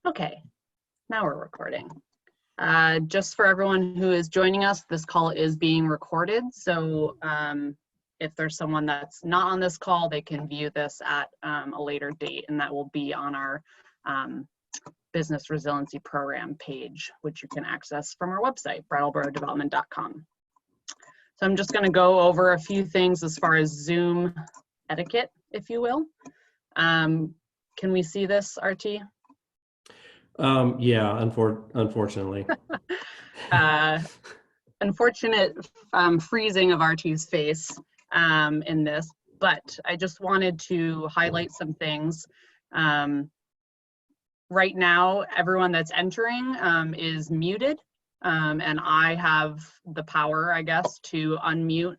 Okay, now we're recording. Just for everyone who is joining us, this call is being recorded. So if there's someone that's not on this call, they can view this at a later date, and that will be on our Business Resiliency Program page, which you can access from our website, brattleborodevelopment.com. So I'm just going to go over a few things as far as Zoom etiquette, if you will. Can we see this, RT? Yeah, unfortunately. Unfortunate freezing of RT's face in this, but I just wanted to highlight some things. Right now, everyone that's entering is muted, and I have the power, I guess, to unmute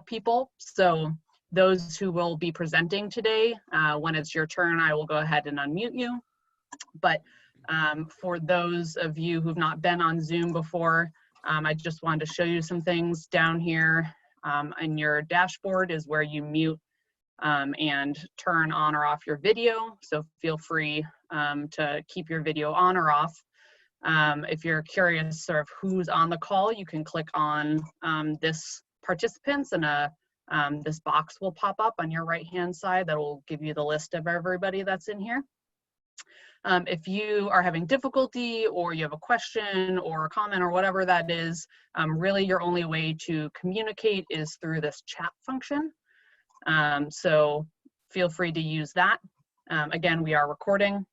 people. So those who will be presenting today, when it's your turn, I will go ahead and unmute you. But for those of you who've not been on Zoom before, I just wanted to show you some things down here. In your dashboard is where you mute and turn on or off your video. So feel free to keep your video on or off. If you're curious sort of who's on the call, you can click on this participants, and this box will pop up on your right-hand side that will give you the list of everybody that's in here. If you are having difficulty, or you have a question or a comment or whatever that is, really your only way to communicate is through this chat function. So feel free to use that. Again, we are recording.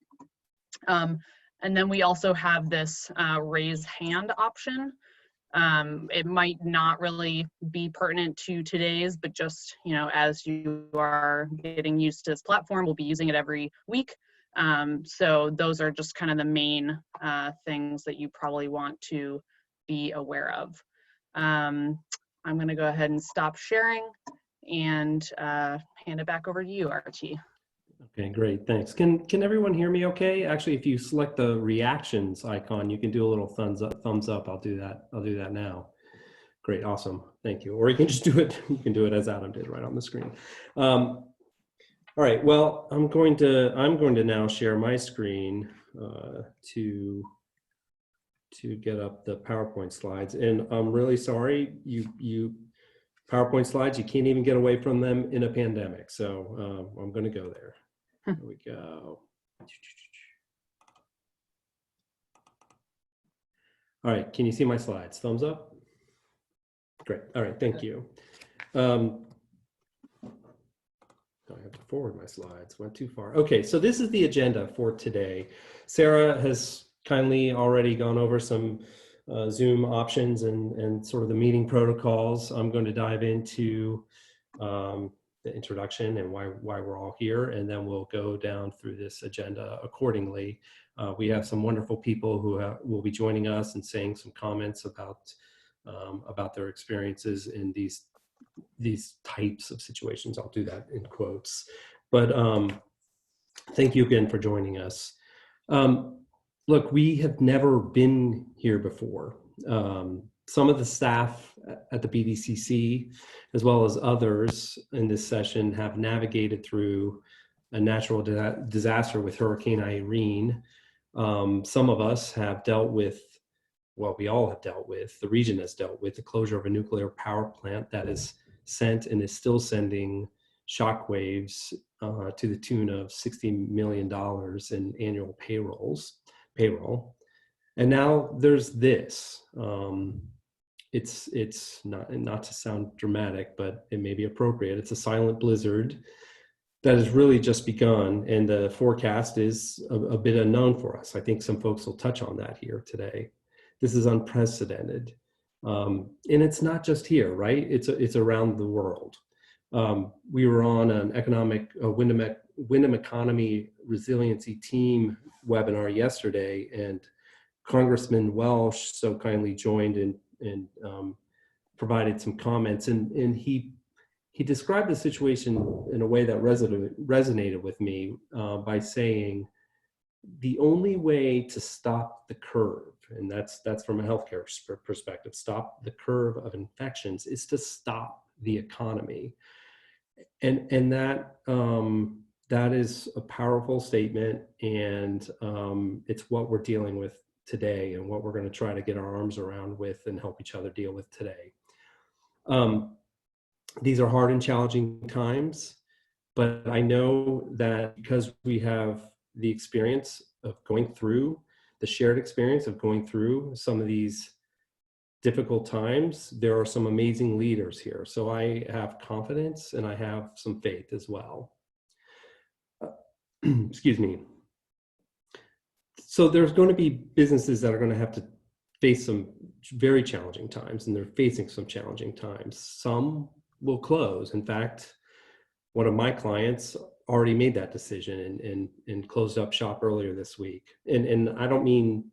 And then we also have this raise hand option. It might not really be pertinent to today's, but just, you know, as you are getting used to this platform, we'll be using it every week. So those are just kind of the main things that you probably want to be aware of. I'm going to go ahead and stop sharing and hand it back over to you, RT. Okay, great, thanks. Can everyone hear me okay? Actually, if you select the reactions icon, you can do a little thumbs up. I'll do that now. Great, awesome, thank you. Or you can just do it, you can do it as Adam did right on the screen. All right, well, I'm going to now share my screen to get up the PowerPoint slides. And I'm really sorry, you PowerPoint slides, you can't even get away from them in a pandemic. So I'm going to go there. There we go. All right, can you see my slides? Thumbs up? Great, all right, thank you. I have to forward my slides, went too far. Okay, so this is the agenda for today. Sarah has kindly already gone over some Zoom options and sort of the meeting protocols. I'm going to dive into the introduction and why we're all here, and then we'll go down through this agenda accordingly. We have some wonderful people who will be joining us and saying some comments about their experiences in these types of situations. I'll do that in quotes, but thank you again for joining us. Look, we have never been here before. Some of the staff at the BDCC, as well as others in this session, have navigated through a natural disaster with Hurricane Irene. Some of us have dealt with, well, we all have dealt with, the region has dealt with the closure of a nuclear power plant that is sent and is still sending shockwaves to the tune of $60 million in annual payroll. And now there's this. It's not to sound dramatic, but it may be appropriate. It's a silent blizzard that has really just begun, and the forecast is a bit unknown for us. I think some folks will touch on that here today. This is unprecedented. And it's not just here, right? It's around the world. We were on an Windham Economy Resiliency Team webinar yesterday, and Congressman Welsh so kindly joined and provided some comments, and he described the situation in a way that resonated with me by saying, the only way to stop the curve, and that's from a healthcare perspective, stop the curve of infections, is to stop the economy. And that that is a powerful statement, and it's what we're dealing with today and what we're going to try to get our arms around with and help each other deal with today. These are hard and challenging times, but I know that because we have the experience of going through, the shared experience of going through some of these difficult times, there are some amazing leaders here. So I have confidence and I have some faith as well. Excuse me. So there's going to be businesses that are going to have to face some very challenging times, and they're facing some challenging times. Some will close. In fact, one of my clients already made that decision and closed up shop earlier this week. And I don't mean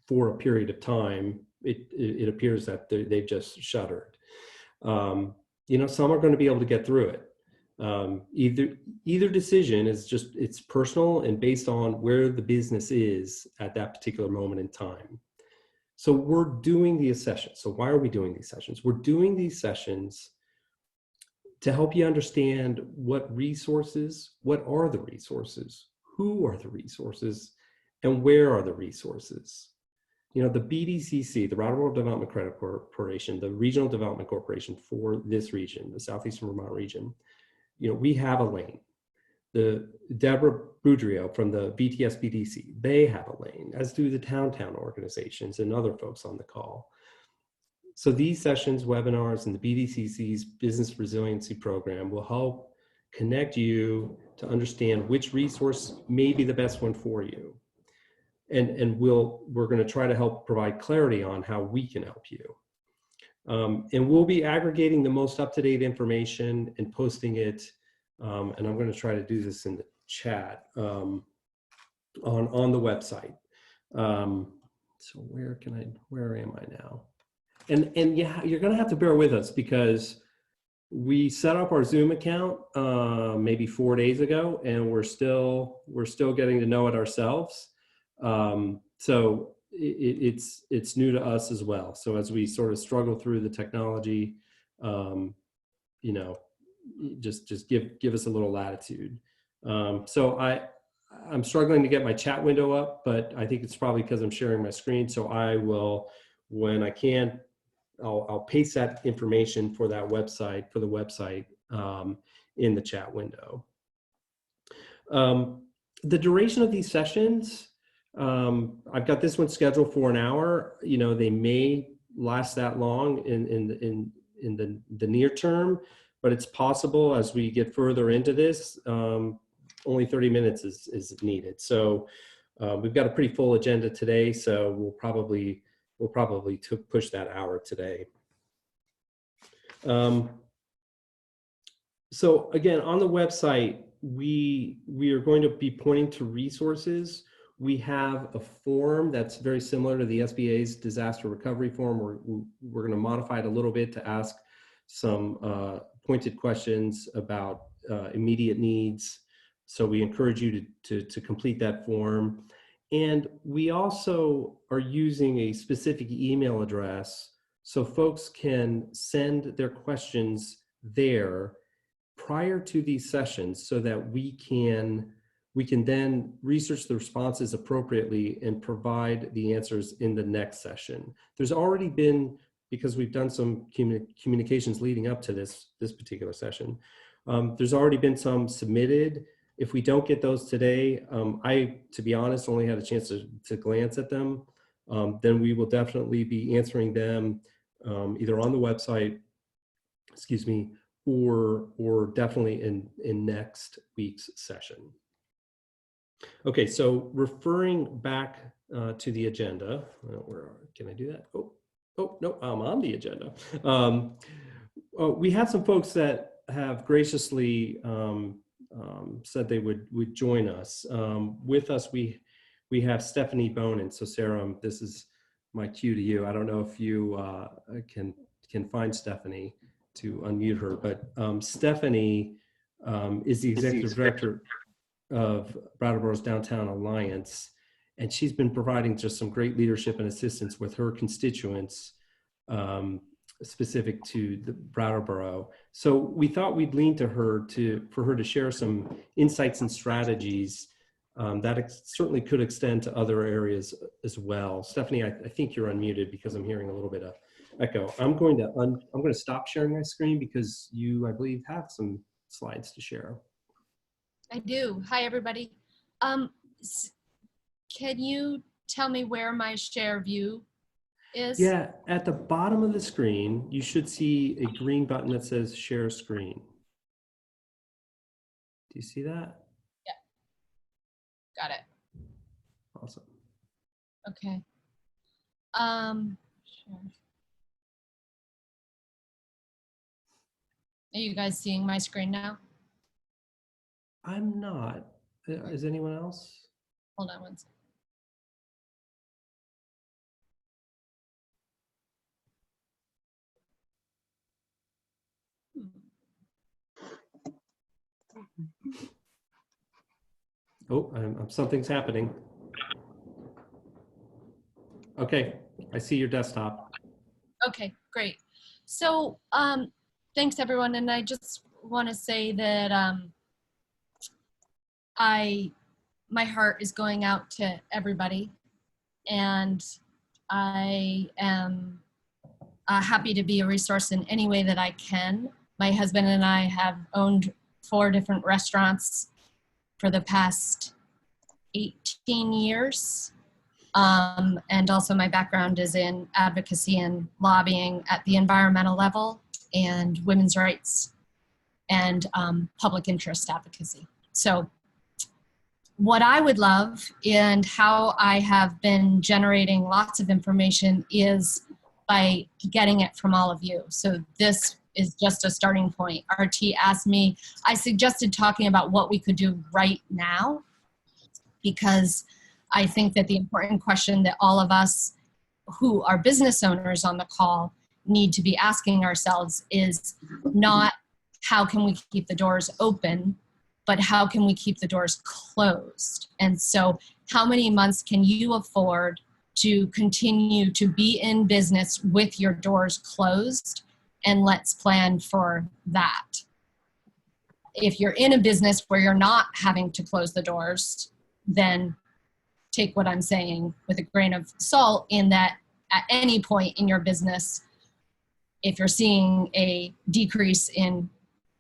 for a period of time. It appears that they've just shuttered. You know, some are going to be able to get through it. Either decision is just, it's personal and based on where the business is at that particular moment in time. So we're doing these sessions. So why are we doing these sessions? We're doing these sessions to help you understand what are the resources, who are the resources, and where are the resources. You know, the BDCC, the Brattleboro Development Credit Corporation, the Regional Development Corporation for this region, the Southeastern Vermont region, you know, we have a lane. The Deborah Boudreau from the BTS BDC, they have a lane, as do the town organizations and other folks on the call. So these sessions, webinars, and the BDCC's Business Resiliency Program will help connect you to understand which resource may be the best one for you. And we're going to try to help provide clarity on how we can help you. And we'll be aggregating the most up-to-date information and posting it. And I'm going to try to do this in the chat on the website. So where am I now? And yeah, you're going to have to bear with us because we set up our Zoom account maybe 4 days ago, and we're still getting to know it ourselves. So it's new to us as well. So as we sort of struggle through the technology, you know, just give us a little latitude. So I'm struggling to get my chat window up, but I think it's probably because I'm sharing my screen. So I will, when I can, I'll paste that information for the website in the chat window. The duration of these sessions, I've got this one scheduled for an hour. You know, they may last that long in the near term, but it's possible as we get further into this, only 30 minutes is needed. So we've got a pretty full agenda today, so we'll probably push that hour today. So again, on the website, we are going to be pointing to resources. We have a form that's very similar to the SBA's disaster recovery form. We're going to modify it a little bit to ask some pointed questions about immediate needs. So we encourage you to complete that form. And we also are using a specific email address so folks can send their questions there prior to these sessions so that we can then research the responses appropriately and provide the answers in the next session. There's already been, because we've done some communications leading up to this particular session, there's already been some submitted. If we don't get those today, I, to be honest, only had a chance to glance at them. Then we will definitely be answering them either on the website, excuse me, or definitely in next week's session. Okay, so referring back to the agenda, can I do that? Oh, no, I'm on the agenda. We have some folks that have graciously said they would join us. With us, we have Stephanie Bonin. So Sarah, this is my cue to you. I don't know if you can find Stephanie to unmute her, but Stephanie is the executive director of Brattleboro's Downtown Alliance, and she's been providing just some great leadership and assistance with her constituents specific to the Brattleboro. So we thought we'd lean to her for her to share some insights and strategies that certainly could extend to other areas as well. Stephanie, I think you're unmuted because I'm hearing a little bit of echo. I'm going to stop sharing my screen because you, I believe, have some slides to share. I do. Hi, everybody. Can you tell me where my share view is? Yeah, at the bottom of the screen, you should see a green button that says share screen. Do you see that? Yeah. Got it. Awesome. Okay. Sure. Are you guys seeing my screen now? I'm not. Is anyone else? Hold on one second. Oh, something's happening. Okay, I see your desktop. Okay, great. So thanks everyone, and I just want to say that my heart is going out to everybody, and I am happy to be a resource in any way that I can. My husband and I have owned 4 different restaurants for the past 18 years. And also my background is in advocacy and lobbying at the environmental level and women's rights and public interest advocacy. So what I would love and how I have been generating lots of information is by getting it from all of you. So this is just a starting point. RT asked me, I suggested talking about what we could do right now, because I think that the important question that all of us who are business owners on the call need to be asking ourselves is not how can we keep the doors open, but how can we keep the doors closed? And so how many months can you afford to continue to be in business with your doors closed? And let's plan for that. If you're in a business where you're not having to close the doors, then take what I'm saying with a grain of salt, in that at any point in your business, if you're seeing a decrease in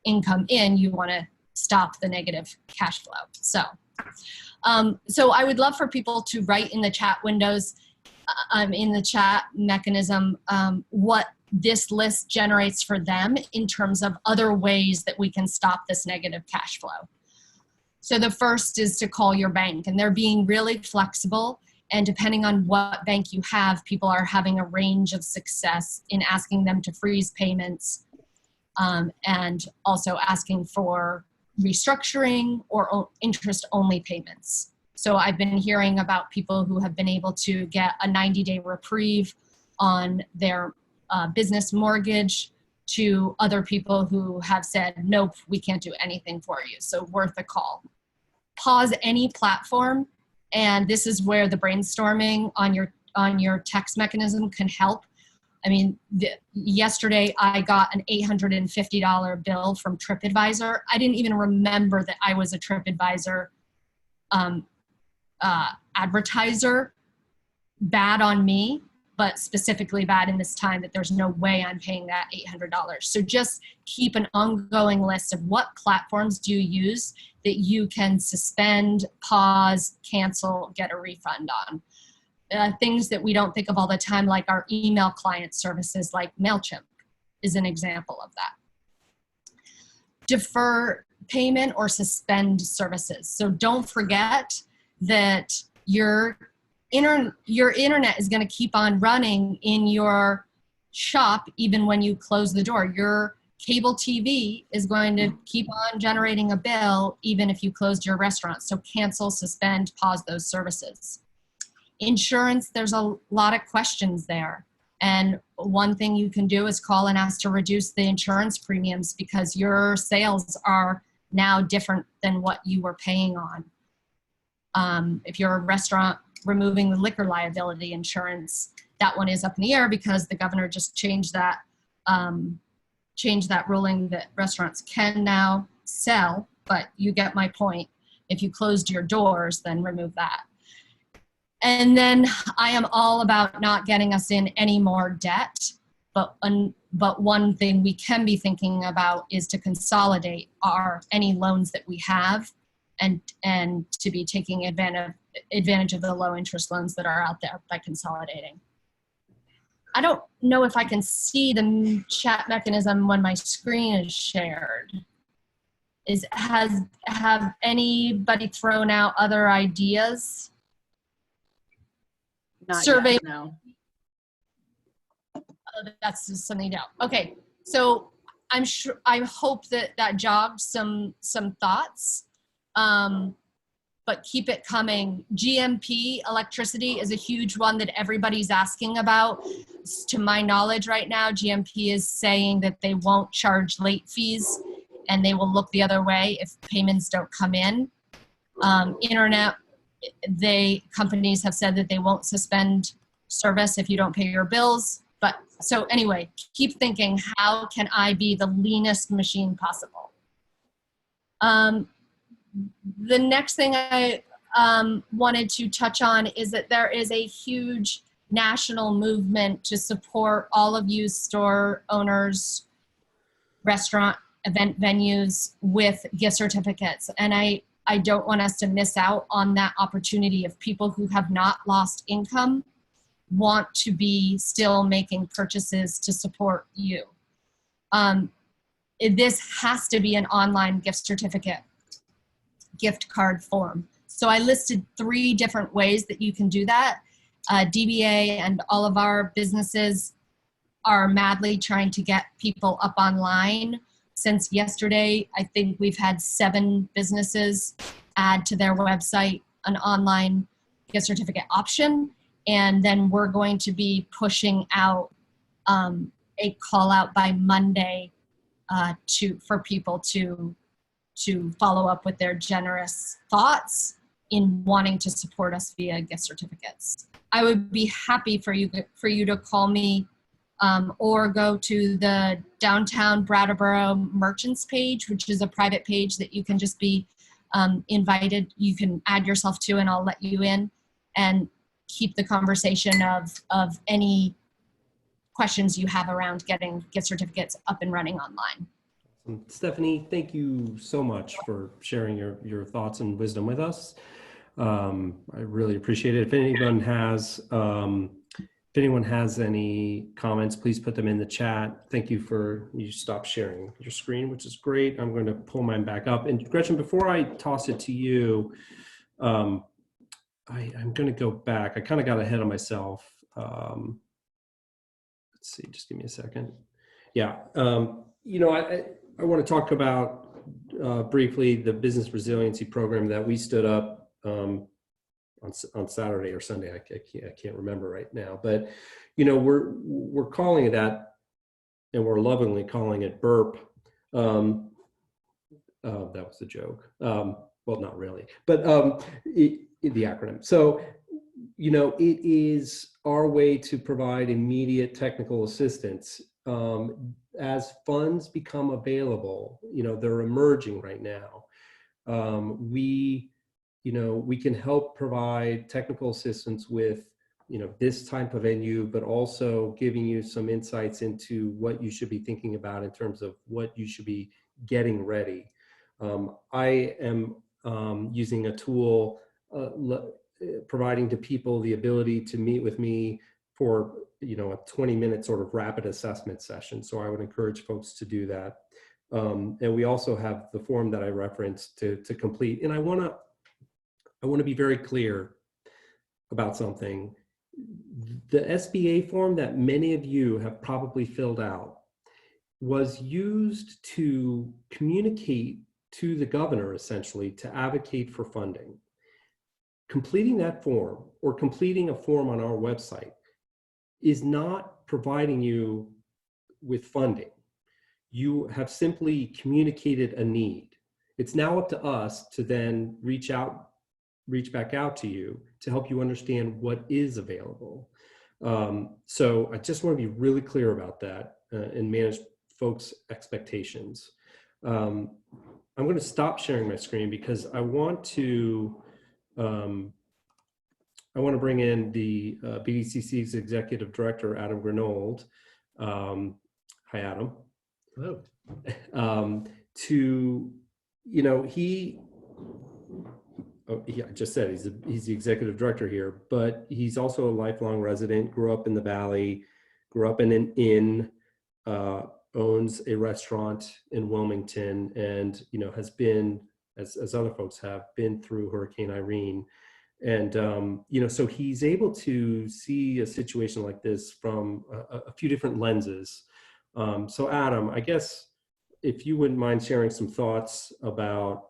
income you want to stop the negative cash flow. So I would love for people to write in the chat windows, in the chat mechanism, what this list generates for them in terms of other ways that we can stop this negative cash flow. So the first is to call your bank, and they're being really flexible. And depending on what bank you have, people are having a range of success in asking them to freeze payments, and also asking for restructuring or interest-only payments. So I've been hearing about people who have been able to get a 90-day reprieve on their business mortgage, to other people who have said, nope, we can't do anything for you. So worth a call. Pause any platform, and this is where the brainstorming on your text mechanism can help. I mean, yesterday I got an $850 bill from TripAdvisor. I didn't even remember that I was a TripAdvisor advertiser. Bad on me, but specifically bad in this time that there's no way I'm paying that $800. So just keep an ongoing list of what platforms do you use that you can suspend, pause, cancel, get a refund on. Things that we don't think of all the time, like our email client services, like MailChimp is an example of that. Defer payment or suspend services. So don't forget that your internet is going to keep on running in your shop even when you close the door. Your cable TV is going to keep on generating a bill even if you closed your restaurant. So cancel, suspend, pause those services. Insurance, there's a lot of questions there. And one thing you can do is call and ask to reduce the insurance premiums because your sales are now different than what you were paying on. If you're a restaurant, removing the liquor liability insurance, that one is up in the air because the governor just changed that change that ruling that restaurants can now sell, but you get my point. If you closed your doors, then remove that. And then I am all about not getting us in any more debt, but one thing we can be thinking about is to consolidate any loans that we have and to be taking advantage of the low interest loans that are out there by consolidating. I don't know if I can see the chat mechanism when my screen is shared. Have anybody thrown out other ideas? Not Survey. yet, no. That's just something to know. Okay, so I hope that jogged some thoughts, but keep it coming. GMP electricity is a huge one that everybody's asking about. To my knowledge right now, GMP is saying that they won't charge late fees and they will look the other way if payments don't come in. Internet, companies have said that they won't suspend service if you don't pay your bills. But so anyway, keep thinking, how can I be the leanest machine possible? The next thing I wanted to touch on is that there is a huge national movement to support all of you store owners, restaurant, event venues with gift certificates. And I don't want us to miss out on that opportunity of people who have not lost income want to be still making purchases to support you. This has to be an online gift certificate, gift card form. So I listed 3 different ways that you can do that. DBA and all of our businesses are madly trying to get people up online. Since yesterday, I think we've had 7 businesses add to their website an online gift certificate option. And then we're going to be pushing out a call out by Monday for people to follow up with their generous thoughts in wanting to support us via gift certificates. I would be happy for you to call me or go to the Downtown Brattleboro Merchants page, which is a private page that you can just be invited. You can add yourself to, and I'll let you in, and keep the conversation of any questions you have around getting gift certificates up and running online. Stephanie, thank you so much for sharing your thoughts and wisdom with us. I really appreciate it. If anyone has any comments, please put them in the chat. Thank you you stopped sharing your screen, which is great. I'm going to pull mine back up. And Gretchen, before I toss it to you, I'm going to go back. I kind of got ahead of myself. Let's see, just give me a second. Yeah, I want to talk about briefly the business resiliency program that we stood up on Saturday or Sunday. I can't remember right now, but we're calling it that, and we're lovingly calling it BURP. That was a joke. Well, not really, but the acronym. So, it is our way to provide immediate technical assistance as funds become available. They're emerging right now. We can help provide technical assistance with, this type of venue, but also giving you some insights into what you should be thinking about in terms of what you should be getting ready. I am using a tool providing to people the ability to meet with me for a 20-minute sort of rapid assessment session. So I would encourage folks to do that. And we also have the form that I referenced to complete. And I want to be very clear about something. The SBA form that many of you have probably filled out was used to communicate to the governor, essentially, to advocate for funding. Completing that form or completing a form on our website is not providing you with funding. You have simply communicated a need. It's now up to us to then reach back out to you to help you understand what is available. So I just want to be really clear about that and manage folks' expectations. I'm going to stop sharing my screen because I want to bring in the BDCC's Executive Director, Adam Grenold. Hi, Adam. Hello. I just said he's the Executive Director here, but he's also a lifelong resident, grew up in the Valley, grew up in an inn, owns a restaurant in Wilmington, and, has been, as other folks have, been through Hurricane Irene. And, so he's able to see a situation like this from a few different lenses. So Adam, I guess if you wouldn't mind sharing some thoughts about,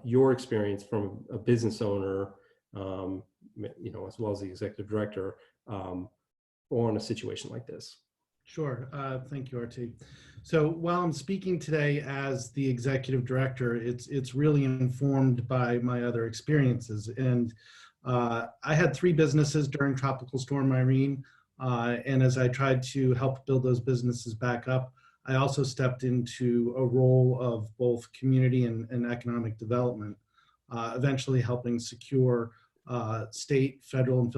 your experience from a business owner, as well as the executive director, on a situation like this. Sure. Thank you, RT. So while I'm speaking today as the executive director, it's really informed by my other experiences. And I had 3 businesses during Tropical Storm Irene. And as I tried to help build those businesses back up, I also stepped into a role of both community and economic development, eventually helping secure state, federal, and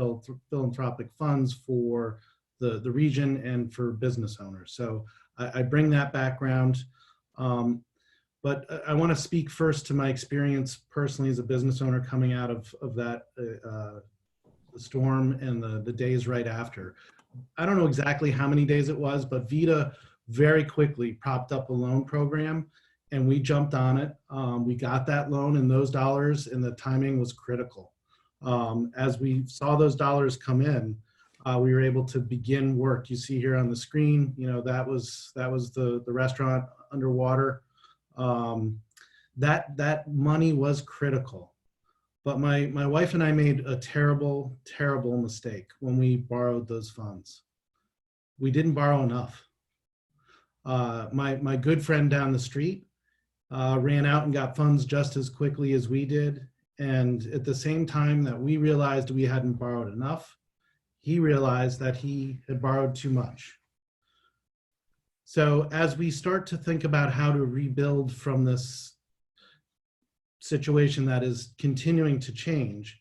philanthropic funds for the region and for business owners. So I bring that background. But I want to speak first to my experience personally as a business owner coming out of that the storm and the days right after. I don't know exactly how many days it was, but VITA very quickly propped up a loan program and we jumped on it. We got that loan and those dollars, and the timing was critical. As we saw those dollars come in, we were able to begin work. You see here on the screen, that was the restaurant underwater. That money was critical. But my wife and I made a terrible, terrible mistake when we borrowed those funds. We didn't borrow enough. My good friend down the street ran out and got funds just as quickly as we did. And at the same time that we realized we hadn't borrowed enough, he realized that he had borrowed too much. So as we start to think about how to rebuild from this situation that is continuing to change,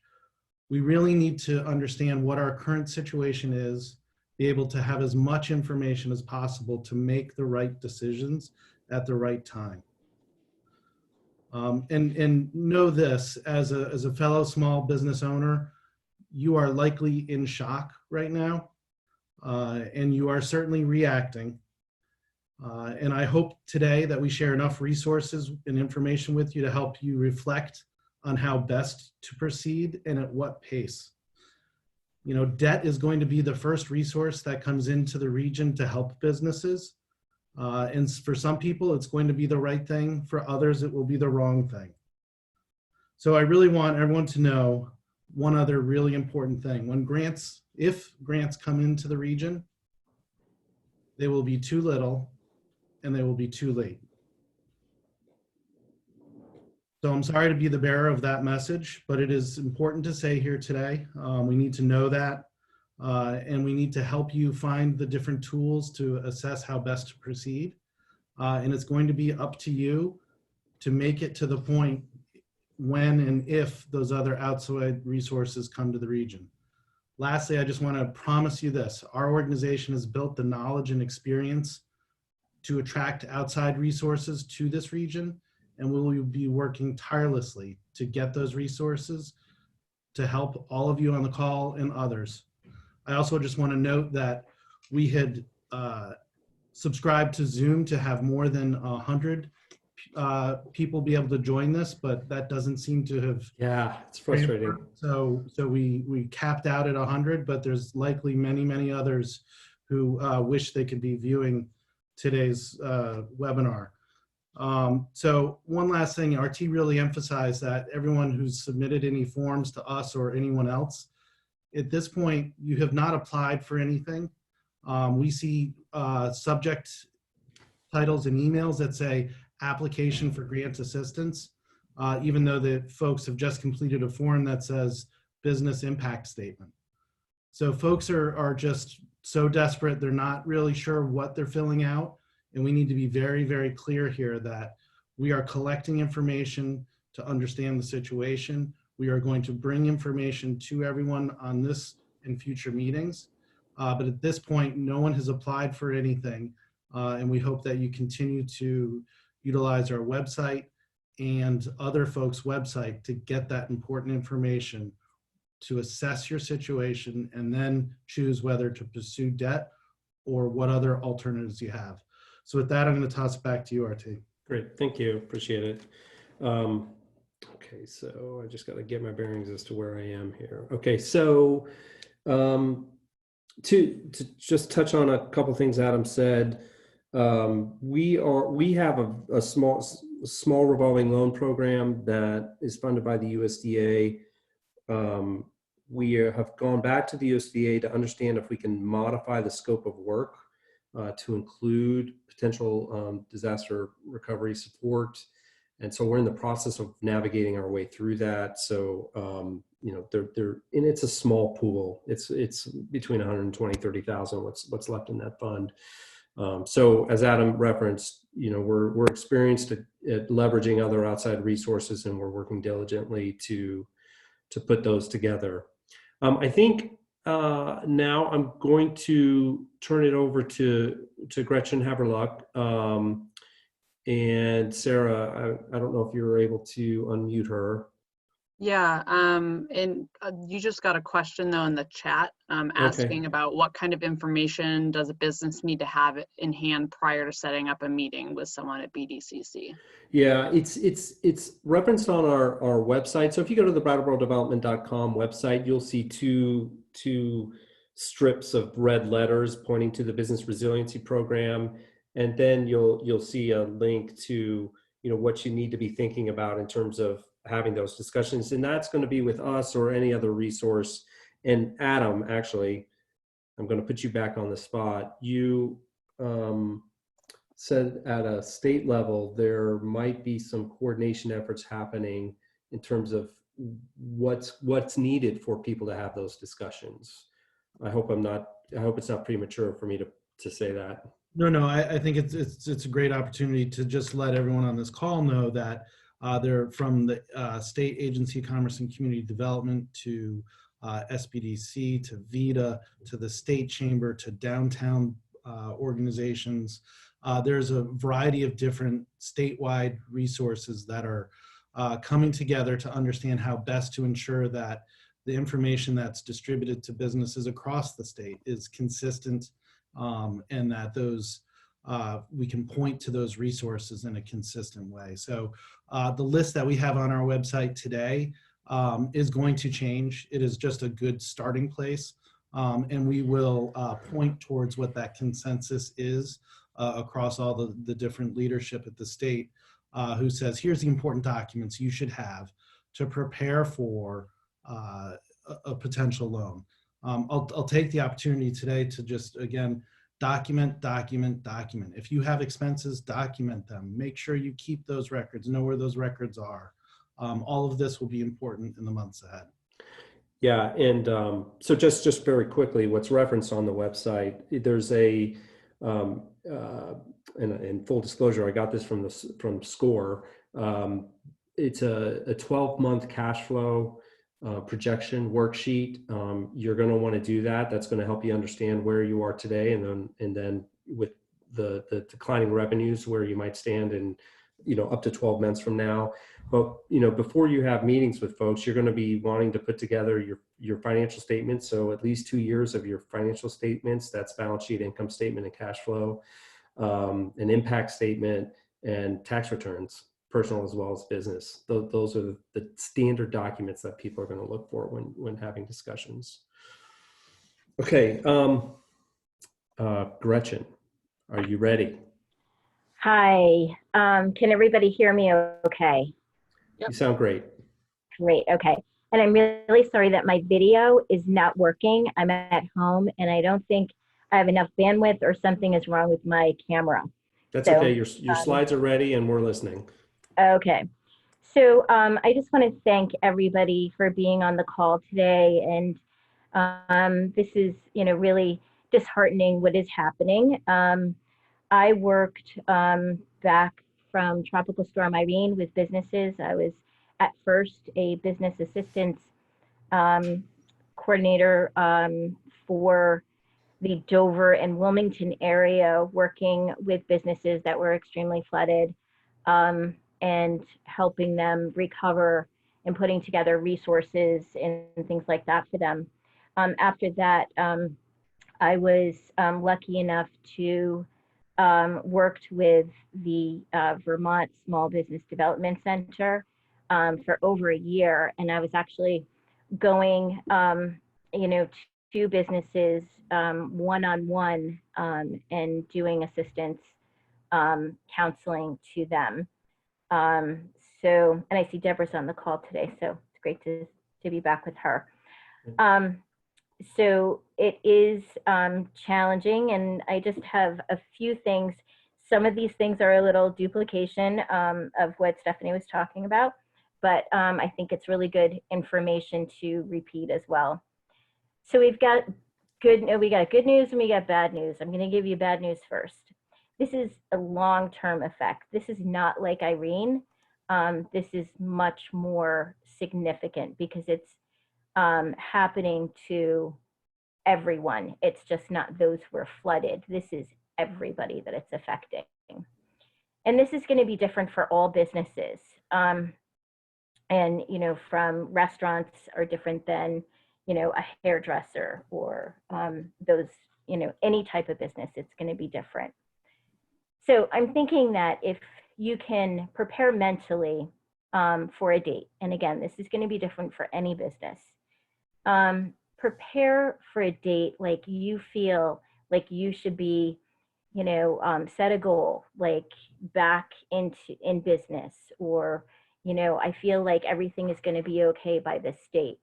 we really need to understand what our current situation is, be able to have as much information as possible to make the right decisions at the right time. And know this, as a fellow small business owner, you are likely in shock right now, and you are certainly reacting. And I hope today that we share enough resources and information with you to help you reflect on how best to proceed and at what pace. Debt is going to be the first resource that comes into the region to help businesses. And for some people, it's going to be the right thing. For others, it will be the wrong thing. So I really want everyone to know one other really important thing. If grants come into the region, they will be too little and they will be too late. So I'm sorry to be the bearer of that message, but it is important to say here today. We need to know that, and we need to help you find the different tools to assess how best to proceed. And it's going to be up to you to make it to the point when and if those other outside resources come to the region. Lastly, I just want to promise you this. Our organization has built the knowledge and experience to attract outside resources to this region, and we will be working tirelessly to get those resources to help all of you on the call and others. I also just want to note that we had subscribed to Zoom to have more than 100 people be able to join this, but that doesn't seem to have. Yeah, it's frustrating. So we capped out at 100, but there's likely many, many others who wish they could be viewing today's webinar. So one last thing, RT really emphasized that everyone who's submitted any forms to us or anyone else, at this point, you have not applied for anything. We see subject titles and emails that say application for grant assistance, even though the folks have just completed a form that says business impact statement. So folks are just so desperate, they're not really sure what they're filling out. And we need to be very, very clear here that we are collecting information to understand the situation. We are going to bring information to everyone on this and future meetings. But at this point, no one has applied for anything. And we hope that you continue to utilize our website and other folks' website to get that important information, to assess your situation, and then choose whether to pursue debt or what other alternatives you have. So with that, I'm going to toss it back to you, RT. Great, thank you, appreciate it. Okay, so I just got to get my bearings as to where I am here. Okay, so to just touch on a couple things Adam said, we have a small revolving loan program that is funded by the USDA. We have gone back to the USDA to understand if we can modify the scope of work to include potential disaster recovery support. And so we're in the process of navigating our way through that. So, you know, and it's a small pool. It's between 120, 30,000, what's left in that fund. So as Adam referenced, you know, we're experienced at leveraging other outside resources, and we're working diligently to put those together. I think now I'm going to turn it over to Gretchen Haberluck. And Sarah, I don't know if you were able to unmute her. Yeah, and you just got a question though in the chat asking about what kind of information does a business need to have in hand prior to setting up a meeting with someone at BDCC? Yeah, it's referenced on our website. So if you go to the brattleborodevelopment.com website, you'll see two strips of red letters pointing to the Business Resiliency Program. And then you'll see a link to, you know, what you need to be thinking about in terms of having those discussions. And that's going to be with us or any other resource. And Adam, actually, I'm going to put you back on the spot. You said at a state level, there might be some coordination efforts happening in terms of what's needed for people to have those discussions. I hope it's not premature for me to say that. No, I think it's a great opportunity to just let everyone on this call know that they're from the State Agency of Commerce and Community Development to SBDC to VITA to the State Chamber to downtown organizations. There's a variety of different statewide resources that are coming together to understand how best to ensure that the information that's distributed to businesses across the state is consistent, and that those we can point to those resources in a consistent way. So the list that we have on our website today is going to change. It is just a good starting place, and we will point towards what that consensus is across all the different leadership at the state, who says, here's the important documents you should have to prepare for a potential loan. I'll take the opportunity today to just, again, document. If you have expenses, document them. Make sure you keep those records, know where those records are. All of this will be important in the months ahead. Yeah, and so just very quickly, what's referenced on the website, there's a, and full disclosure, I got this from SCORE. It's a 12-month cash flow projection worksheet. You're going to want to do that. That's going to help you understand where you are today, and then with the declining revenues, where you might stand in, you know, up to 12 months from now. But, you know, before you have meetings with folks, you're going to be wanting to put together your financial statements. So at least 2 years of your financial statements, that's balance sheet, income statement, and cash flow, an impact statement, and tax returns, personal as well as business. Those are the standard documents that people are going to look for when having discussions. Okay, Gretchen, are you ready? Hi, can everybody hear me okay? Yep. You sound great. Great, okay. And I'm really sorry that my video is not working. I'm at home and I don't think I have enough bandwidth, or something is wrong with my camera. That's okay, your slides are ready and we're listening. Okay, so I just want to thank everybody for being on the call today. And This is, really disheartening what is happening. I worked back from Tropical Storm Irene with businesses. I was at first a business assistance coordinator for the Dover and Wilmington area, working with businesses that were extremely flooded and helping them recover and putting together resources and things like that for them. After that, I was lucky enough to worked with the Vermont Small Business Development Center for over a year, and I was actually going, to businesses one-on-one and doing assistance counseling to them. And I see Deborah's on the call today, so it's great to be back with her. So it is challenging, and I just have a few things. Some of these things are a little duplication of what Stephanie was talking about, but I think it's really good information to repeat as well. So we got good news and we got bad news. I'm going to give you bad news first. This is a long-term effect. This is not like Irene. This is much more significant because it's happening to everyone. It's just not those who are flooded. This is everybody that it's affecting. And this is going to be different for all businesses. And, from restaurants are different than, a hairdresser or those, any type of business, it's going to be different. So I'm thinking that if you can prepare mentally for a date, and again, this is going to be different for any business, prepare for a date like you feel like you should be, set a goal, like back in business, or, I feel like everything is going to be okay by this date.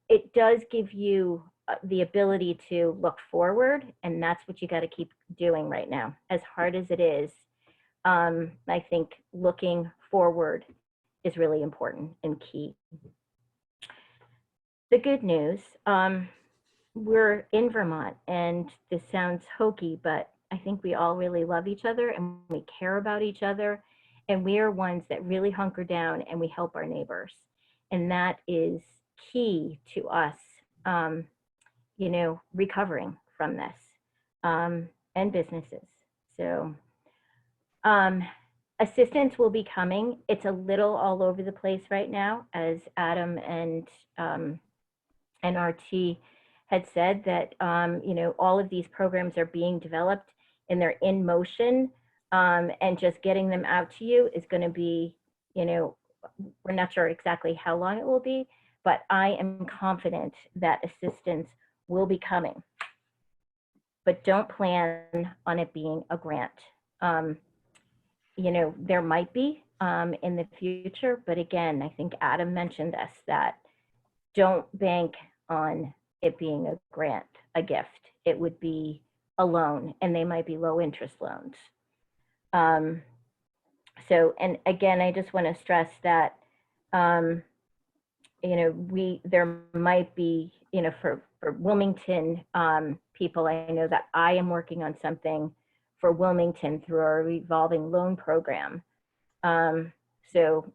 It does give you the ability to look forward, and that's what you got to keep doing right now. As hard as it is, I think looking forward is really important and key. The good news, we're in Vermont, and this sounds hokey, but I think we all really love each other and we care about each other, and we are ones that really hunker down and we help our neighbors. And that is key to us, recovering from this, and businesses. So assistance will be coming. It's a little all over the place right now, as Adam and RT had said, that all of these programs are being developed and they're in motion, and just getting them out to you is going to be, we're not sure exactly how long it will be, but I am confident that assistance will be coming. But don't plan on it being a grant. There might be in the future, but again, I think Adam mentioned this, that don't bank on it being a grant, a gift. It would be a loan, and they might be low interest loans. So, and again, I just want to stress that, there might be, for Wilmington people, I know that I am working on something for Wilmington through our revolving loan program. So,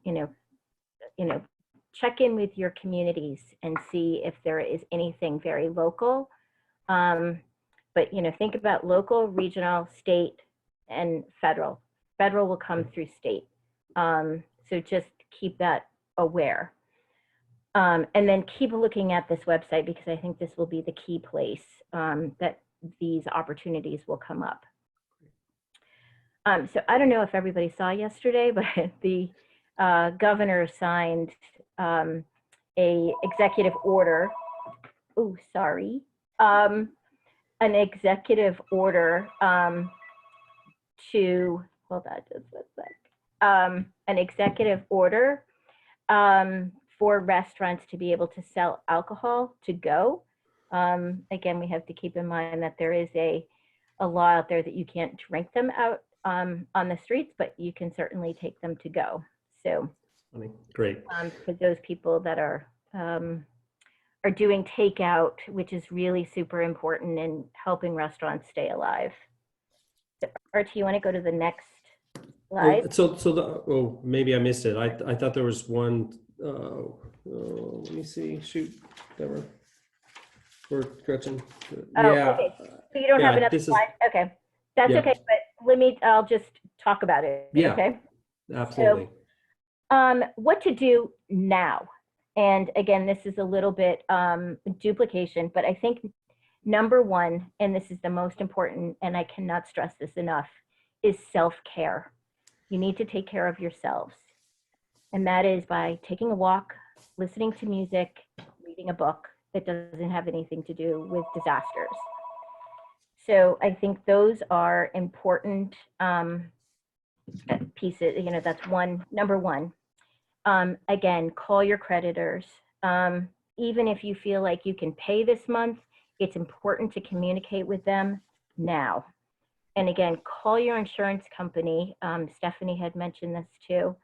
check in with your communities and see if there is anything very local. But, think about local, regional, state, and federal. Federal will come through state. So just keep that aware. And then keep looking at this website, because I think this will be the key place that these opportunities will come up. So I don't know if everybody saw yesterday, but the governor signed a executive order. Oh, sorry. An executive order to, hold on just a sec. An executive order for restaurants to be able to sell alcohol to go. Again, we have to keep in mind that there is a law out there that you can't drink them out on the streets, but you can certainly take them to go. So great. For those people that are are doing takeout, which is really super important in helping restaurants stay alive. So, Archie, you want to go to the next slide? Oh, maybe I missed it. I thought there was one. Let me see. Shoot, Deborah. Or Gretchen. Oh, Yeah. okay. So you don't have another slide? Okay. That's yeah. okay, but I'll just talk about it. Yeah. Okay. Absolutely. So, what to do now? And again, this is a little bit duplication, but I think number one, and this is the most important, and I cannot stress this enough, is self-care. You need to take care of yourselves. And that is by taking a walk, listening to music, reading a book that doesn't have anything to do with disasters. So I think those are important pieces. You know, that's number one. Again, call your creditors. Even if you feel like you can pay this month, it's important to communicate with them now. And again, call your insurance company. Stephanie had mentioned this too.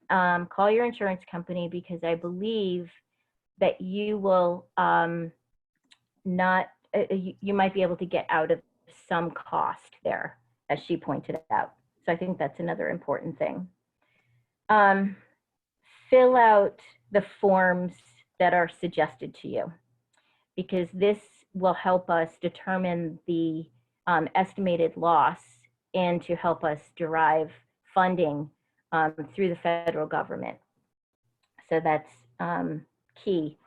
Call your insurance company, because I believe that you will you might be able to get out of some cost there, as she pointed out. So I think that's another important thing. Fill out the forms that are suggested to you, because this will help us determine the estimated loss and to help us derive funding through the federal government. So that's key.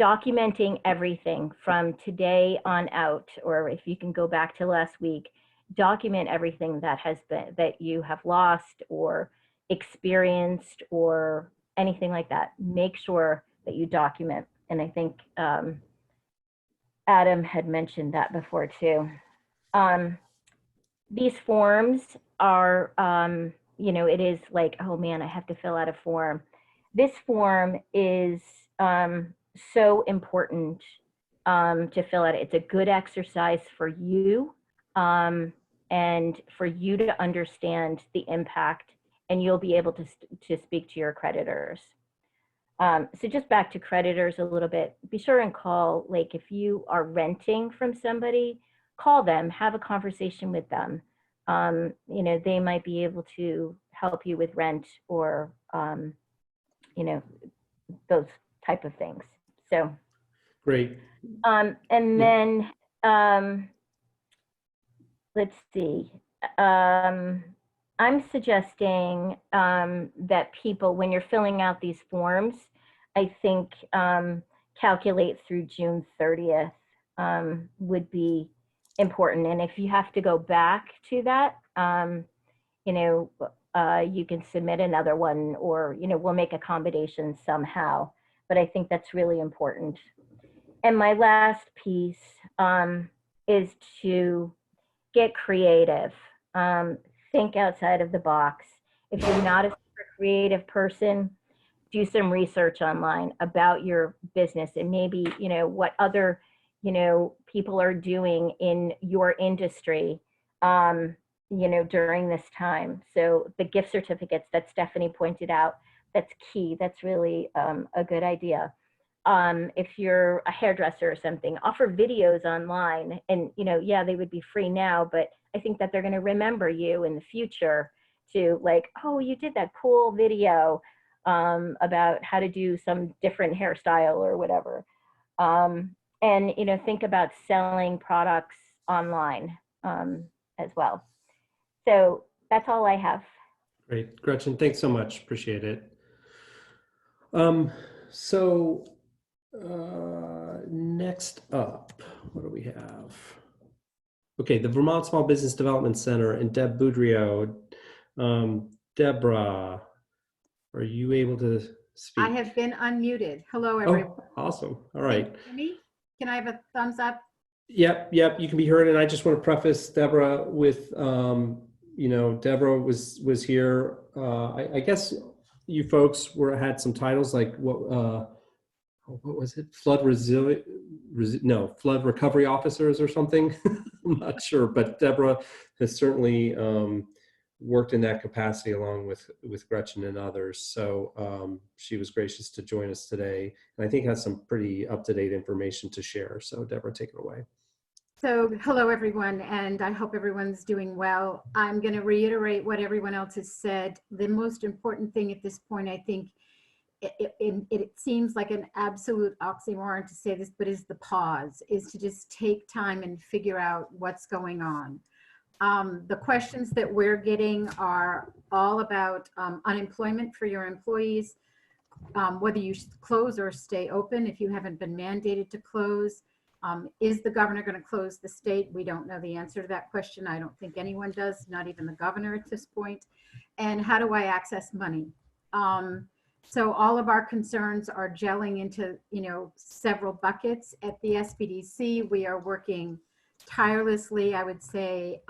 Documenting everything from today on out, or if you can go back to last week, document everything that you have lost or experienced or anything like that. Make sure that you document. And I think Adam had mentioned that before too. These forms are, it is like, oh man, I have to fill out a form. This form is so important to fill out. It's a good exercise for you and for you to understand the impact, and you'll be able to speak to your creditors. So just back to creditors a little bit, be sure and call, like if you are renting from somebody, call them, have a conversation with them. They might be able to help you with rent or, those type of things. So great. And then let's see. I'm suggesting that people, when you're filling out these forms, I think calculate through June 30th would be important. And if you have to go back to that, you can submit another one, or, we'll make accommodations somehow. But I think that's really important. And my last piece is to get creative. Think outside of the box. If you're not a super creative person, do some research online about your business and maybe, what other, people are doing in your industry, during this time. So the gift certificates that Stephanie pointed out, that's key. That's really a good idea. If you're a hairdresser or something, offer videos online, and they would be free now, but I think that they're going to remember you in the future to, like, oh, you did that cool video about how to do some different hairstyle or whatever. And think about selling products online as well. So that's all I have. Great, Gretchen, thanks so much. Appreciate it. Next up, what do we have? Okay, the Vermont Small Business Development Center and Deb Boudreau. Deborah, are you able to speak? I have been unmuted. Hello, everyone. Oh, awesome. All right. Can you hear me? Can I have a thumbs up? Yep, you can be heard. And I just want to preface Deborah with, Deborah was here. I guess you folks had some titles like what was it? Flood recovery officers or something. I'm not sure, but Deborah has certainly worked in that capacity along with Gretchen and others. So she was gracious to join us today, and I think has some pretty up-to-date information to share. So Deborah, take it away. So hello, everyone, and I hope everyone's doing well. I'm going to reiterate what everyone else has said. The most important thing at this point, I think, it seems like an absolute oxymoron to say this, but is the pause, is to just take time and figure out what's going on. The questions that we're getting are all about unemployment for your employees, whether you close or stay open if you haven't been mandated to close. Is the governor going to close the state? We don't know the answer to that question. I don't think anyone does, not even the governor at this point. And how do I access money? So all of our concerns are gelling into, several buckets. At the SBDC, we are working tirelessly, I would say.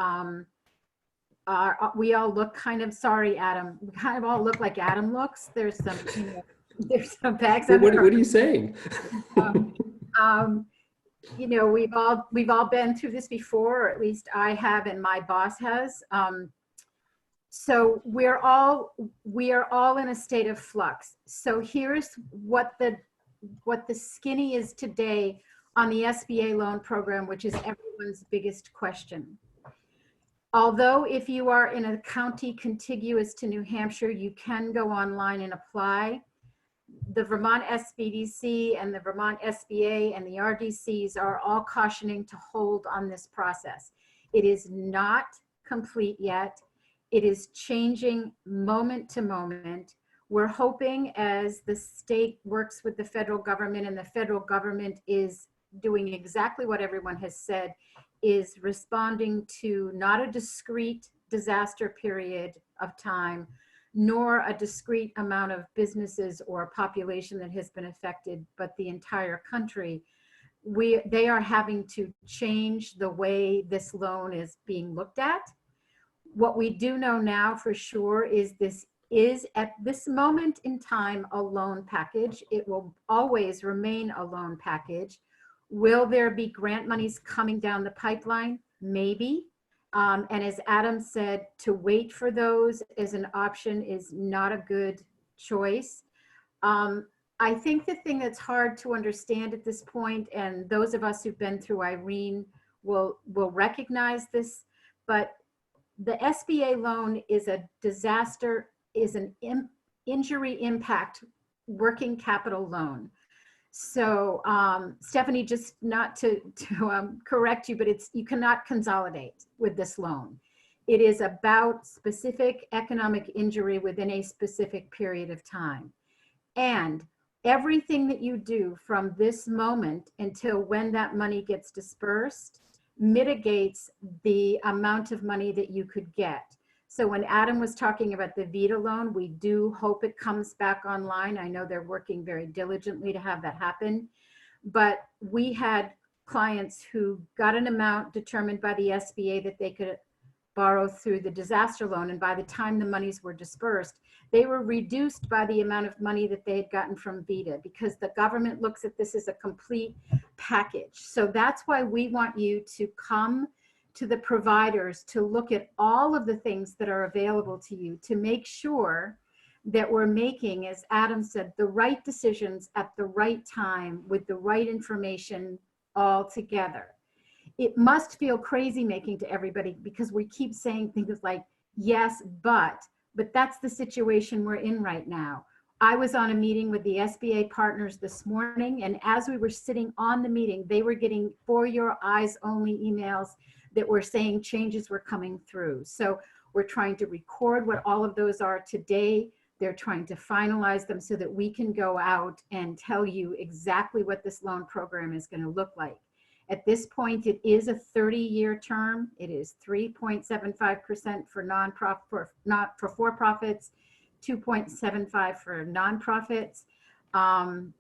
We all look kind of, sorry, Adam, we kind of all look like Adam looks. There's some, there's some bags. What are you saying? We've all been through this before, or at least I have, and my boss has. So we are all in a state of flux. So here's what the skinny is today on the SBA loan program, which is everyone's biggest question. Although if you are in a county contiguous to New Hampshire, you can go online and apply. The Vermont SBDC and the Vermont SBA and the RDCs are all cautioning to hold on this process. It is not complete yet. It is changing moment to moment. We're hoping, as the state works with the federal government, and the federal government is doing exactly what everyone has said, is responding to not a discrete disaster period of time, nor a discrete amount of businesses or population that has been affected, but the entire country. They are having to change the way this loan is being looked at. What we do know now for sure is this is at this moment in time a loan package. It will always remain a loan package. Will there be grant monies coming down the pipeline? Maybe. And as Adam said, to wait for those as an option is not a good choice. I think the thing that's hard to understand at this point, and those of us who've been through Irene will recognize this, but the SBA loan is a disaster, is an injury impact working capital loan. So Stephanie, just not to correct you, but you cannot consolidate with this loan. It is about specific economic injury within a specific period of time. And everything that you do from this moment until when that money gets dispersed mitigates the amount of money that you could get. So when Adam was talking about the VITA loan, we do hope it comes back online. I know they're working very diligently to have that happen. But we had clients who got an amount determined by the SBA that they could borrow through the disaster loan. And by the time the monies were dispersed, they were reduced by the amount of money that they had gotten from VITA, because the government looks at this as a complete package. So that's why we want you to come to the providers to look at all of the things that are available to you to make sure that we're making, as Adam said, the right decisions at the right time with the right information all together. It must feel crazy making to everybody, because we keep saying things like, yes, but that's the situation we're in right now. I was on a meeting with the SBA partners this morning, and as we were sitting on the meeting, they were getting for your eyes only emails that were saying changes were coming through. So we're trying to record what all of those are today. They're trying to finalize them so that we can go out and tell you exactly what this loan program is going to look like. At this point, it is a 30-year term. It is 3.75% for for-profits, 2.75 for nonprofits.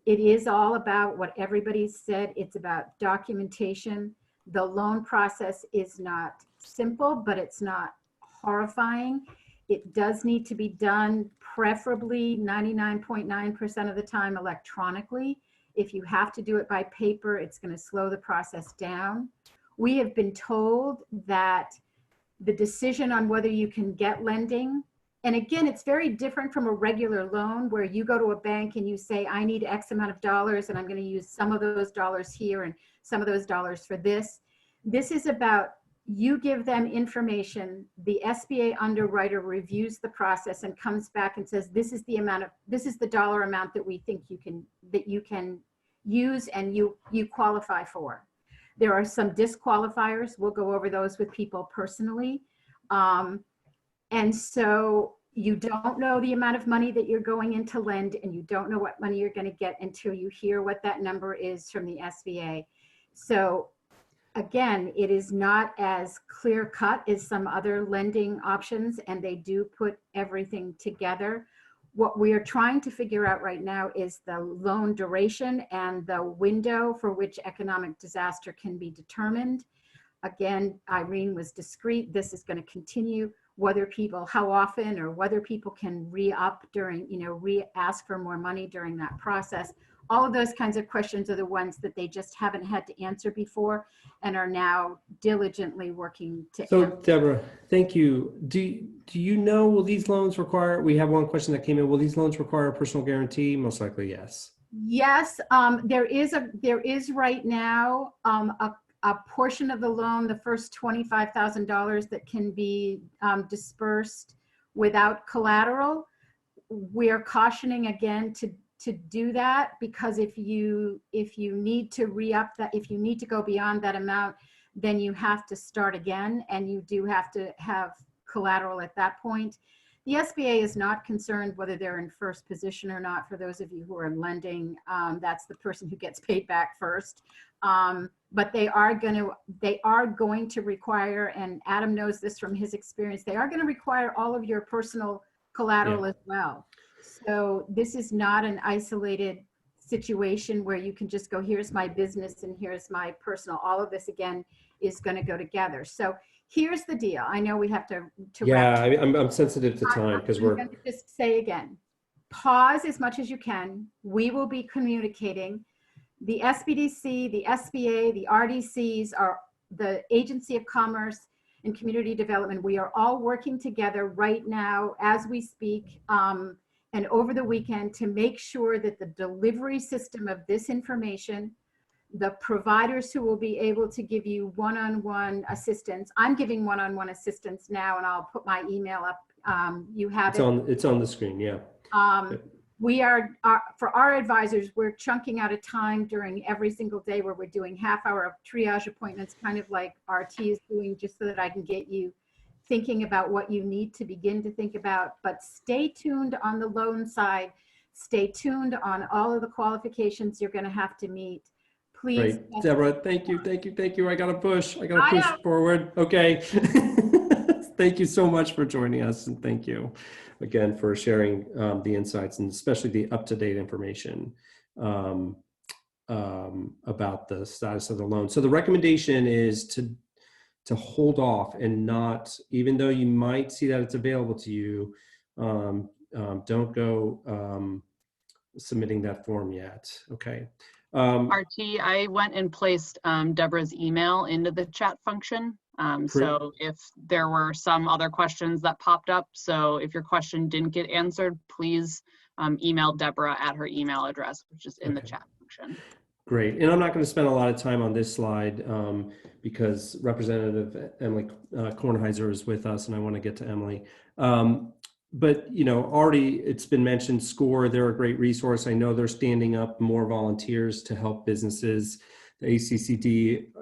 It is all about what everybody said. It's about documentation. The loan process is not simple, but it's not horrifying. It does need to be done preferably 99.9% of the time electronically. If you have to do it by paper, it's going to slow the process down. We have been told that the decision on whether you can get lending. And again, it's very different from a regular loan where you go to a bank and you say, I need X amount of dollars and I'm going to use some of those dollars here and some of those dollars for this. This is about you give them information, the SBA underwriter reviews the process and comes back and says, this is the dollar amount that we think you can use and you qualify for. There are some disqualifiers. We'll go over those with people personally. And so you don't know the amount of money that you're going in to lend, and you don't know what money you're going to get until you hear what that number is from the SBA. So again, it is not as clear cut as some other lending options, and they do put everything together. What we are trying to figure out right now is the loan duration and the window for which economic disaster can be determined. Again, Irene was discreet. This is going to continue. Whether people, how often, or whether people can re-up during, re-ask for more money during that process. All of those kinds of questions are the ones that they just haven't had to answer before and are now diligently working to answer. So Deborah, thank you. Do you know, will these loans require, we have one question that came in, will these loans require a personal guarantee? Most likely, yes. Yes, there is right now a portion of the loan, the first $25,000 that can be dispersed without collateral. We're cautioning again to do that, because if you need to re-up that, if you need to go beyond that amount, then you have to start again, and you do have to have collateral at that point. The SBA is not concerned whether they're in first position or not. For those of you who are lending, that's the person who gets paid back first. But they are going to require, and Adam knows this from his experience, they are going to require all of your personal collateral as well. So this is not an isolated situation where you can just go, here's my business and here's my personal. All of this again is going to go together. So here's the deal. I know we have to yeah, wrap. I'm sensitive to time because we're going to just say again, pause as much as you can. We will be communicating. The SBDC, the SBA, the RDCs, are the Agency of Commerce and Community Development. We are all working together right now as we speak and over the weekend to make sure that the delivery system of this information, the providers who will be able to give you one-on-one assistance. I'm giving one-on-one assistance now, and I'll put my email up. You have it's on the screen. Yeah. We are, for our advisors, we're chunking out a time during every single day where we're doing half-hour triage appointments, kind of like RT is doing, just so that I can get you thinking about what you need to begin to think about. But stay tuned on the loan side. Stay tuned on all of the qualifications you're going to have to meet. Please. Great. Deborah, thank you. I got to push forward. Okay. Thank you so much for joining us, and thank you again for sharing the insights, and especially the up-to-date information about the status of the loan. So the recommendation is to hold off and not, even though you might see that it's available to you, don't go submitting that form yet. Okay. RT, I went and placed Deborah's email into the chat function. So if there were some other questions that popped up, so if your question didn't get answered, please email Deborah at her email address, which is in the chat function. Great. And I'm not going to spend a lot of time on this slide because Representative Emily Kornheiser is with us, and I want to get to Emily. But, already it's been mentioned, SCORE, they're a great resource. I know they're standing up more volunteers to help businesses, the ACCD,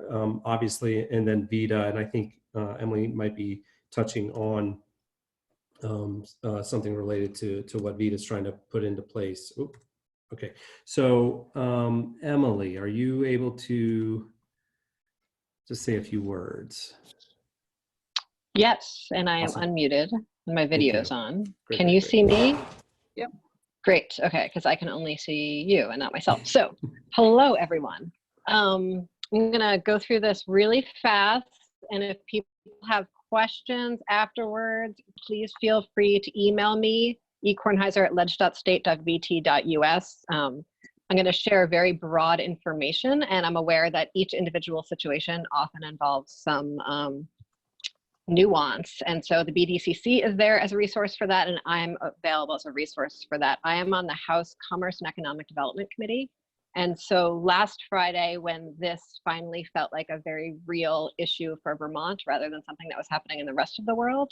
obviously, and then VITA. And I think Emily might be touching on something related to what VITA is trying to put into place. Oop. Okay, so Emily, are you able to just say a few words? Yes, and I am Awesome. Unmuted, and my video is on. Great, Can you great. see me? Yep. Great, okay, because I can only see you and not myself. So, hello everyone. I'm gonna go through this really fast, and if people have questions afterwards, please feel free to email me, ekornheiser@ledge.state.vt.us. I'm going to share very broad information, and I'm aware that each individual situation often involves some nuance. And so the BDCC is there as a resource for that, and I'm available as a resource for that. I am on the House Commerce and Economic Development Committee. And so last Friday, when this finally felt like a very real issue for Vermont, rather than something that was happening in the rest of the world,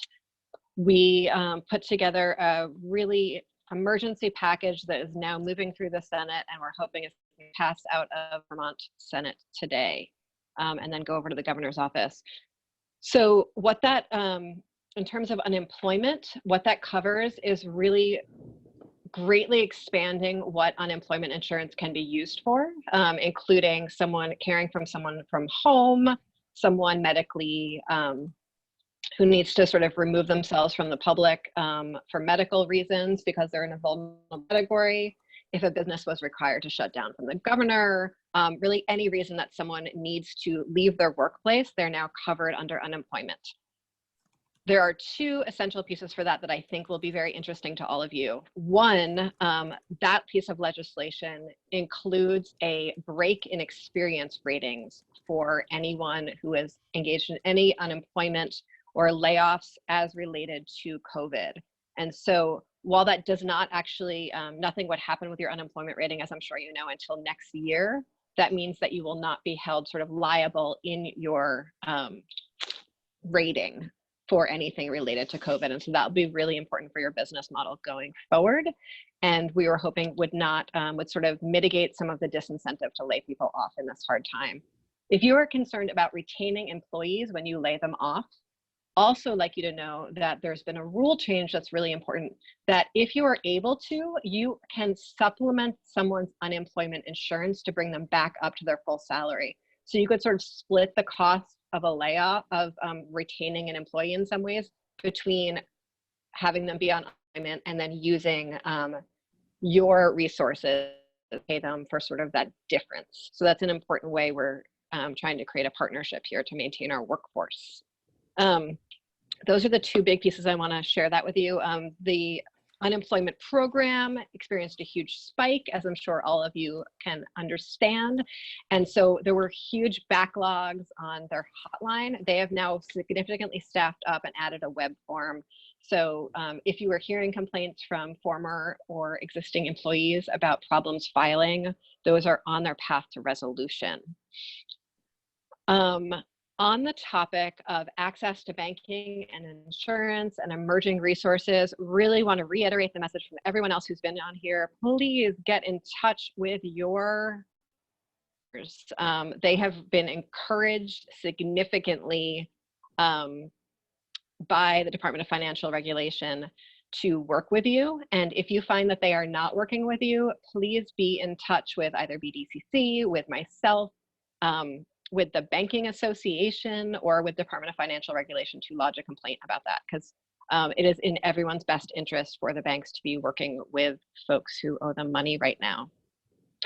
we put together a really emergency package that is now moving through the Senate, and we're hoping it's passed out of Vermont Senate today, and then go over to the governor's office. So what that, in terms of unemployment, what that covers is really greatly expanding what unemployment insurance can be used for, including someone caring for someone from home, someone medically who needs to sort of remove themselves from the public for medical reasons because they're in a vulnerable category, if a business was required to shut down from the governor, really any reason that someone needs to leave their workplace, they're now covered under unemployment. There are two essential pieces for that that I think will be very interesting to all of you. One, that piece of legislation includes a break in experience ratings for anyone who is engaged in any unemployment or layoffs as related to COVID. And so while that does not actually, nothing would happen with your unemployment rating, as I'm sure you know, until next year, that means that you will not be held sort of liable in your rating for anything related to COVID. And so that will be really important for your business model going forward. And we were hoping would not, would sort of mitigate some of the disincentive to lay people off in this hard time. If you are concerned about retaining employees when you lay them off, also like you to know that there's been a rule change that's really important, that if you are able to, you can supplement someone's unemployment insurance to bring them back up to their full salary. So you could sort of split the cost of a layoff, of retaining an employee in some ways, between having them be on unemployment and then using your resources to pay them for sort of that difference. So that's an important way we're trying to create a partnership here to maintain our workforce. Those are the two big pieces I want to share that with you. The unemployment program experienced a huge spike, as I'm sure all of you can understand. And so there were huge backlogs on their hotline. They have now significantly staffed up and added a web form. So if you are hearing complaints from former or existing employees about problems filing, those are on their path to resolution. On the topic of access to banking and insurance and emerging resources, really want to reiterate the message from everyone else who's been on here. Please get in touch with your they have been encouraged significantly by the Department of Financial Regulation to work with you. And if you find that they are not working with you, please be in touch with either BDCC, with myself, with the Banking Association, or with Department of Financial Regulation to lodge a complaint about that, because it is in everyone's best interest for the banks to be working with folks who owe them money right now.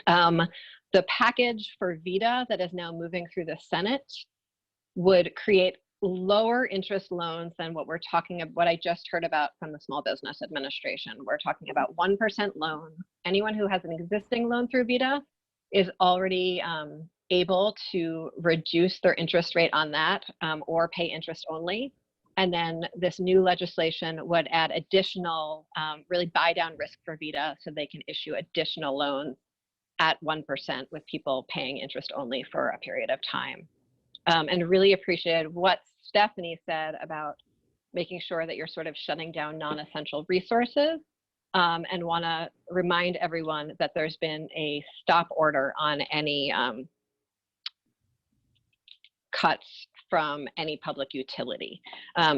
The package for VITA that is now moving through the Senate would create lower interest loans than what we're talking about, what I just heard about from the Small Business Administration. We're talking about 1% loan. Anyone who has an existing loan through VITA is already able to reduce their interest rate on that or pay interest only. And then this new legislation would add additional, really buy down risk for VITA so they can issue additional loans at 1% with people paying interest only for a period of time. And really appreciated what Stephanie said about making sure that you're sort of shutting down non-essential resources, and want to remind everyone that there's been a stop order on any cuts from any public utility.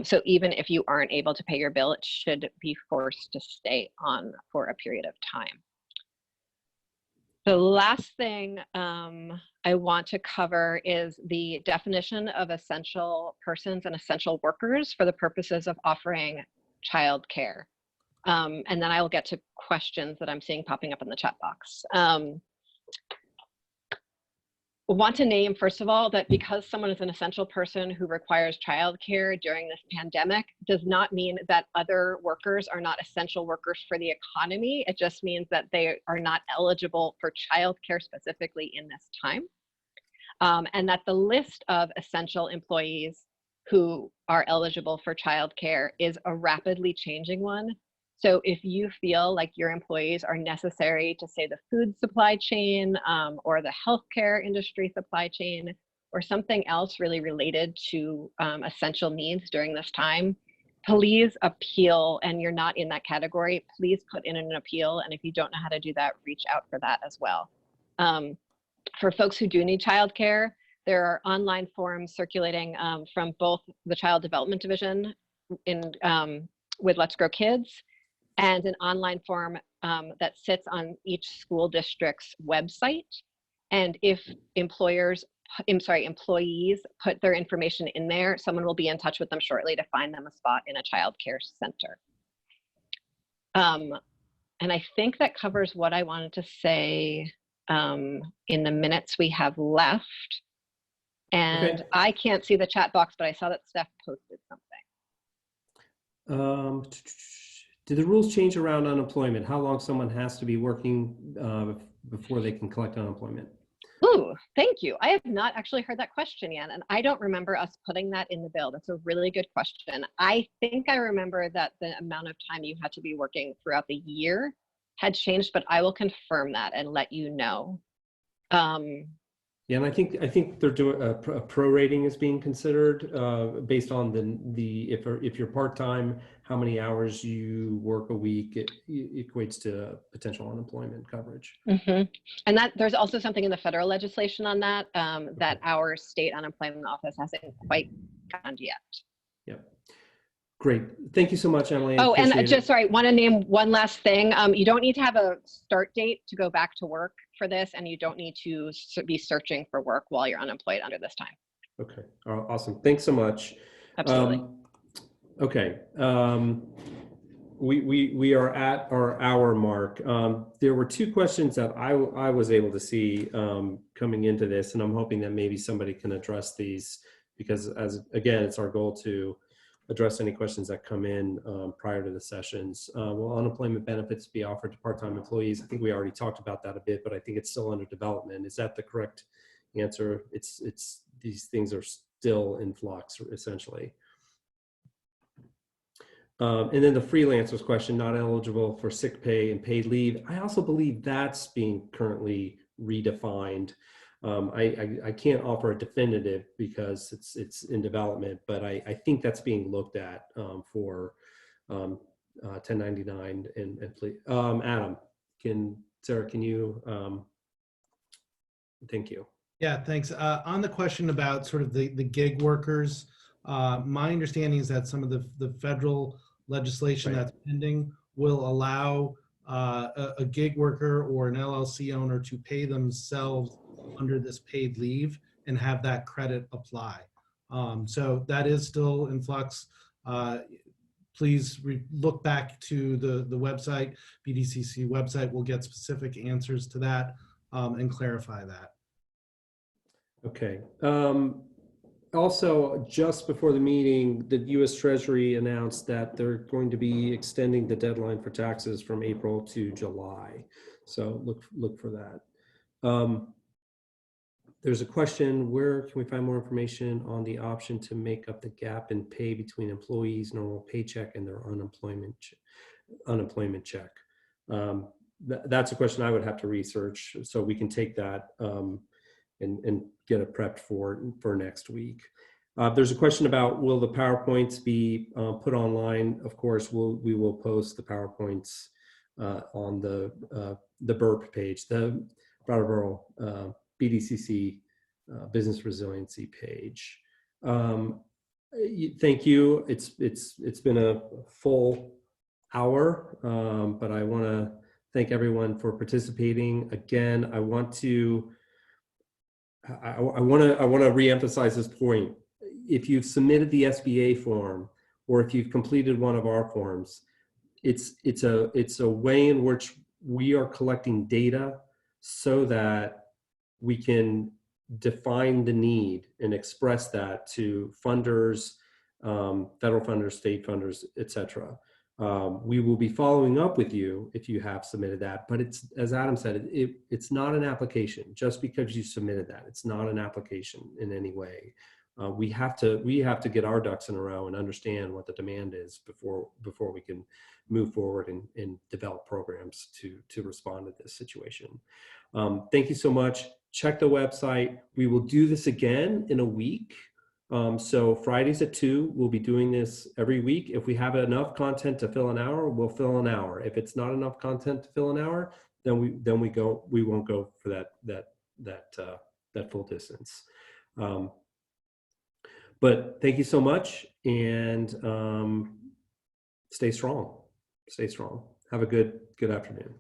So even if you aren't able to pay your bill, it should be forced to stay on for a period of time. The last thing I want to cover is the definition of essential persons and essential workers for the purposes of offering childcare. And then I will get to questions that I'm seeing popping up in the chat box. Want to name, first of all, that because someone is an essential person who requires childcare during this pandemic does not mean that other workers are not essential workers for the economy. It just means that they are not eligible for childcare specifically in this time. And that the list of essential employees who are eligible for childcare is a rapidly changing one. So if you feel like your employees are necessary to, say, the food supply chain or the healthcare industry supply chain, or something else really related to essential needs during this time, please appeal. And you're not in that category, please put in an appeal. And if you don't know how to do that, reach out for that as well. For folks who do need childcare, there are online forums circulating from both the Child Development Division with Let's Grow Kids, and an online form that sits on each school district's website. And if employees put their information in there, someone will be in touch with them shortly to find them a spot in a child care center. And I think that covers what I wanted to say in the minutes we have left. And okay. I can't see the chat box, but I saw that Steph posted something. Did the rules change around unemployment? How long someone has to be working before they can collect unemployment? Ooh, thank you. I have not actually heard that question yet, and I don't remember us putting that in the bill. That's a really good question. I think I remember that the amount of time you had to be working throughout the year had changed, but I will confirm that and let you know. Yeah, and I think they're doing a prorating is being considered based on if you're part-time, how many hours you work a week, it equates to potential unemployment coverage. Mm-hmm. And that there's also something in the federal legislation on that that our state unemployment office hasn't quite found yet. Yep. Great. Thank you so much, Emily. Oh, and just sorry, want to name one last thing. You don't need to have a start date to go back to work for this, and you don't need to be searching for work while you're unemployed under this time. Okay. Awesome. Thanks so much. Absolutely. Okay. We are at our hour mark. There were two questions that I was able to see coming into this, and I'm hoping that maybe somebody can address these, because again, it's our goal to address any questions that come in prior to the sessions. Will unemployment benefits be offered to part-time employees? I think we already talked about that a bit, but I think it's still under development. Is that the correct answer? It's these things are still in flux, essentially. And then the freelancers question, not eligible for sick pay and paid leave. I also believe that's being currently redefined. I can't offer a definitive because it's in development, but I think that's being looked at for 1099 and Adam, Sarah, can you, thank you. Yeah, thanks. On the question about sort of the gig workers, my understanding is that some of the federal legislation that's pending will allow a gig worker or an LLC owner to pay themselves under this paid leave and have that credit apply. So that is still in flux. Please look back to the website, BDCC website. We'll get specific answers to that and clarify that. Okay. Also, just before the meeting, the U.S. Treasury announced that they're going to be extending the deadline for taxes from April to July. So look for that. There's a question, where can we find more information on the option to make up the gap in pay between employees' normal paycheck and their unemployment check? That's a question I would have to research, so we can take that and get it prepped for next week. There's a question about, will the PowerPoints be put online? Of course, we will post the PowerPoints on the BURP page, the Brattleboro BDCC Business Resiliency page. Thank you. It's been a full hour, but I want to thank everyone for participating. Again, I want to reemphasize this point. If you've submitted the SBA form, or if you've completed one of our forms, it's a way in which we are collecting data so that we can define the need and express that to funders, federal funders, state funders, etc. We will be following up with you if you have submitted that, but it's, as Adam said, it's not an application. Just because you submitted that, it's not an application in any way. we have to get our ducks in a row and understand what the demand is before we can move forward and develop programs to respond to this situation. Thank you so much. Check the website. We will do this again in a week. So Fridays at 2, we'll be doing this every week. If we have enough content to fill an hour, we'll fill an hour. If it's not enough content to fill an hour, then we won't go for that full distance. But thank you so much, and stay strong. Stay strong. Have a good afternoon.